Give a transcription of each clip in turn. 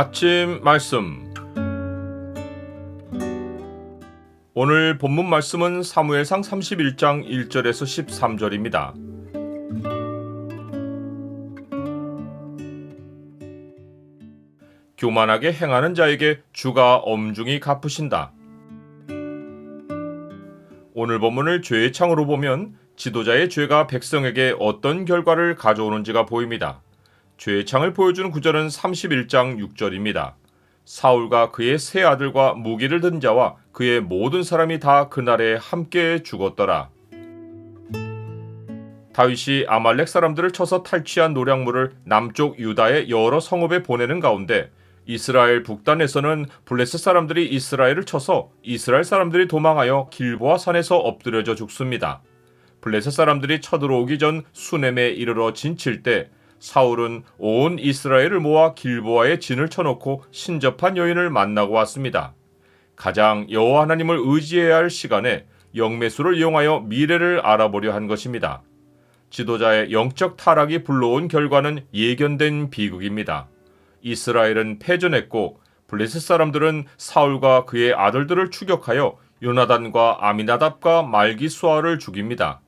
아침 말씀. 오늘 본문 말씀은 사무엘상 31장 1절에서 13절입니다. 교만하게 행하는 자에게 주가 엄중히 갚으신다. 오늘 본문을 죄의 창으로 보면 지도자의 죄가 백성에게 어떤 결과를 가져오는지가 보입니다. 죄의 창을 보여주는 구절은 31장 6절입니다. 사울과 그의 세 아들과 무기를 든 자와 그의 모든 사람이 다 그날에 함께 죽었더라. 다윗이 아말렉 사람들을 쳐서 탈취한 노략물을 남쪽 유다의 여러 성읍에 보내는 가운데 이스라엘 북단에서는 블레셋 사람들이 이스라엘을 쳐서 이스라엘 사람들이 도망하여 길보아 산에서 엎드려져 죽습니다. 블레셋 사람들이 쳐들어오기 전 수넴에 이르러 진칠 때 사울은 온 이스라엘을 모아 길보아에 진을 쳐놓고 신접한 여인을 만나고 왔습니다. 가장 여호와 하나님을 의지해야 할 시간에 영매수를 이용하여 미래를 알아보려 한 것입니다. 지도자의 영적 타락이 불러온 결과는 예견된 비극입니다. 이스라엘은 패전했고 블레셋 사람들은 사울과 그의 아들들을 추격하여 요나단과 아미나답과 말기수아를 죽입니다.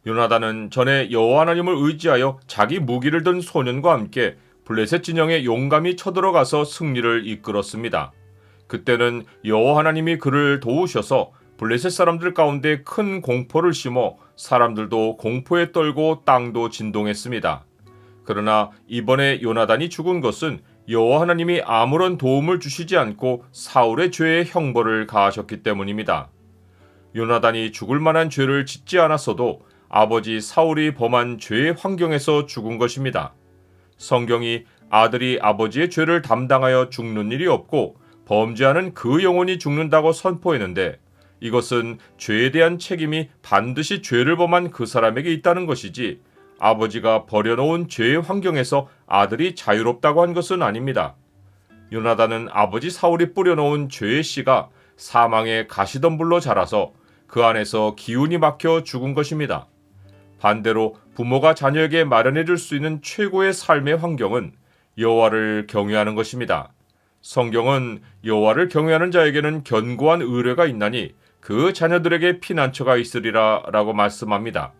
요나단은 전에 여호와 하나님을 의지하여 자기 무기를 든 소년과 함께 블레셋 진영에 용감히 쳐들어가서 승리를 이끌었습니다. 그때는 여호와 하나님이 그를 도우셔서 블레셋 사람들 가운데 큰 공포를 심어 사람들도 공포에 떨고 땅도 진동했습니다. 그러나 이번에 요나단이 죽은 것은 여호와 하나님이 아무런 도움을 주시지 않고 사울의 죄에 형벌을 가하셨기 때문입니다. 요나단이 죽을 만한 죄를 짓지 않았어도 아버지 사울이 범한 죄의 환경에서 죽은 것입니다. 성경이 아들이 아버지의 죄를 담당하여 죽는 일이 없고 범죄하는 그 영혼이 죽는다고 선포했는데 이것은 죄에 대한 책임이 반드시 죄를 범한 그 사람에게 있다는 것이지 아버지가 버려놓은 죄의 환경에서 아들이 자유롭다고 한 것은 아닙니다. 요나단은 아버지 사울이 뿌려놓은 죄의 씨가 사망의 가시덤불로 자라서 그 안에서 기운이 막혀 죽은 것입니다. 반대로 부모가 자녀에게 마련해 줄 수 있는 최고의 삶의 환경은 여호와를 경외하는 것입니다. 성경은 여호와를 경외하는 자에게는 견고한 의뢰가 있나니 그 자녀들에게 피난처가 있으리라 라고 말씀합니다.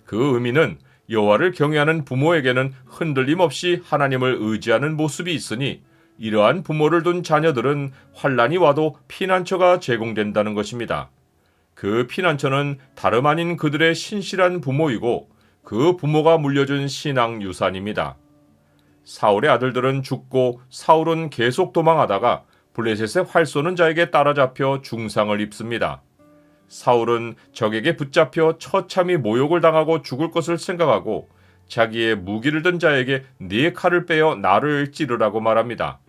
그 의미는 여호와를 경외하는 부모에게는 흔들림 없이 하나님을 의지하는 모습이 있으니 이러한 부모를 둔 자녀들은 환난이 와도 피난처가 제공된다는 것입니다. 그 피난처는 다름 아닌 그들의 신실한 부모이고 그 부모가 물려준 신앙 유산입니다. 사울의 아들들은 죽고 사울은 계속 도망하다가 블레셋의 활 쏘는 자에게 따라잡혀 중상을 입습니다. 사울은 적에게 붙잡혀 처참히 모욕을 당하고 죽을 것을 생각하고 자기의 무기를 든 자에게 네 칼을 빼어 나를 찌르라고 말합니다.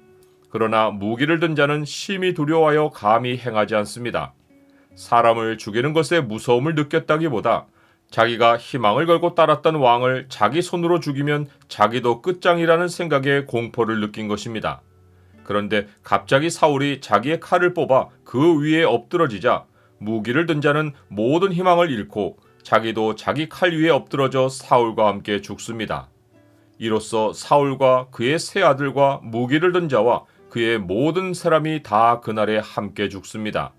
그러나 무기를 든 자는 심히 두려워하여 감히 행하지 않습니다. 사람을 죽이는 것에 무서움을 느꼈다기보다 자기가 희망을 걸고 따랐던 왕을 자기 손으로 죽이면 자기도 끝장이라는 생각에 공포를 느낀 것입니다. 그런데 갑자기 사울이 자기의 칼을 뽑아 그 위에 엎드러지자 무기를 든 자는 모든 희망을 잃고 자기도 자기 칼 위에 엎드러져 사울과 함께 죽습니다. 이로써 사울과 그의 세 아들과 무기를 든 자와 그의 모든 사람이 다 그날에 함께 죽습니다.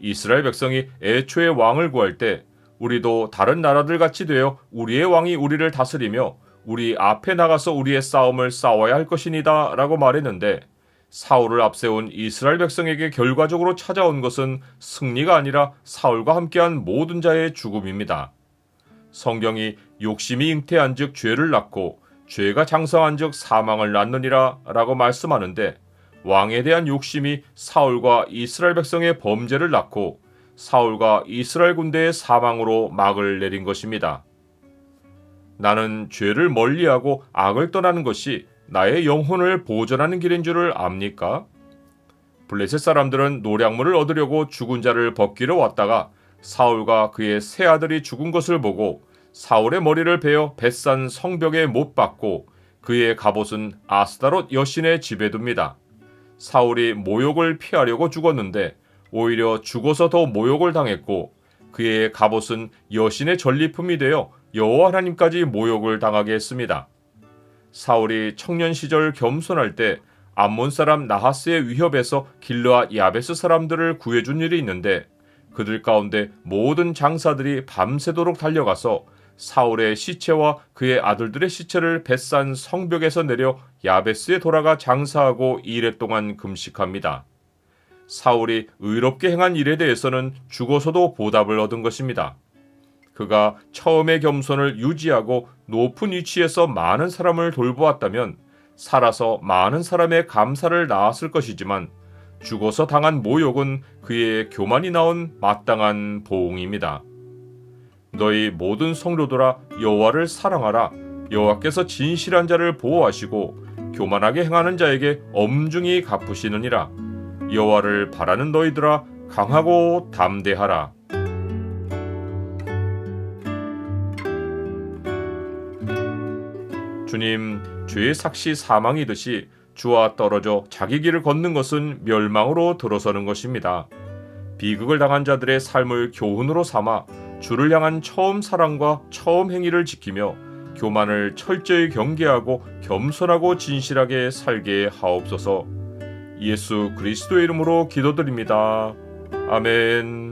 이스라엘 백성이 애초에 왕을 구할 때 우리도 다른 나라들 같이 되어 우리의 왕이 우리를 다스리며 우리 앞에 나가서 우리의 싸움을 싸워야 할 것이니다 라고 말했는데 사울을 앞세운 이스라엘 백성에게 결과적으로 찾아온 것은 승리가 아니라 사울과 함께한 모든 자의 죽음입니다. 성경이 욕심이 잉태한 즉 죄를 낳고 죄가 장성한 즉 사망을 낳느니라 라고 말씀하는데 왕에 대한 욕심이 사울과 이스라엘 백성의 범죄를 낳고 사울과 이스라엘 군대의 사망으로 막을 내린 것입니다. 나는 죄를 멀리하고 악을 떠나는 것이 나의 영혼을 보존하는 길인 줄을 압니까? 블레셋 사람들은 노략물을 얻으려고 죽은 자를 벗기러 왔다가 사울과 그의 세 아들이 죽은 것을 보고 사울의 머리를 베어 벳산 성벽에 못 박고 그의 갑옷은 아스다롯 여신의 집에 둡니다. 사울이 모욕을 피하려고 죽었는데 오히려 죽어서 더 모욕을 당했고 그의 갑옷은 여신의 전리품이 되어 여호와 하나님까지 모욕을 당하게 했습니다. 사울이 청년 시절 겸손할 때 암몬 사람 나하스의 위협에서 길르앗 야베스 사람들을 구해준 일이 있는데 그들 가운데 모든 장사들이 밤새도록 달려가서 사울의 시체와 그의 아들들의 시체를 벳산 성벽에서 내려 야베스에 돌아가 장사하고 2일 동안 금식합니다. 사울이 의롭게 행한 일에 대해서는 죽어서도 보답을 얻은 것입니다. 그가 처음의 겸손을 유지하고 높은 위치에서 많은 사람을 돌보았다면 살아서 많은 사람의 감사를 낳았을 것이지만 죽어서 당한 모욕은 그의 교만이 낳은 마땅한 보응입니다. 너희 모든 성도들아 여호와를 사랑하라. 여호와께서 진실한 자를 보호하시고 교만하게 행하는 자에게 엄중히 갚으시느니라. 여호와를 바라는 너희들아 강하고 담대하라. 주님, 죄의 삭시 사망이듯이 주와 떨어져 자기 길을 걷는 것은 멸망으로 들어서는 것입니다. 비극을 당한 자들의 삶을 교훈으로 삼아 주를 향한 처음 사랑과 처음 행위를 지키며 교만을 철저히 경계하고 겸손하고 진실하게 살게 하옵소서. 예수 그리스도의 이름으로 기도드립니다. 아멘.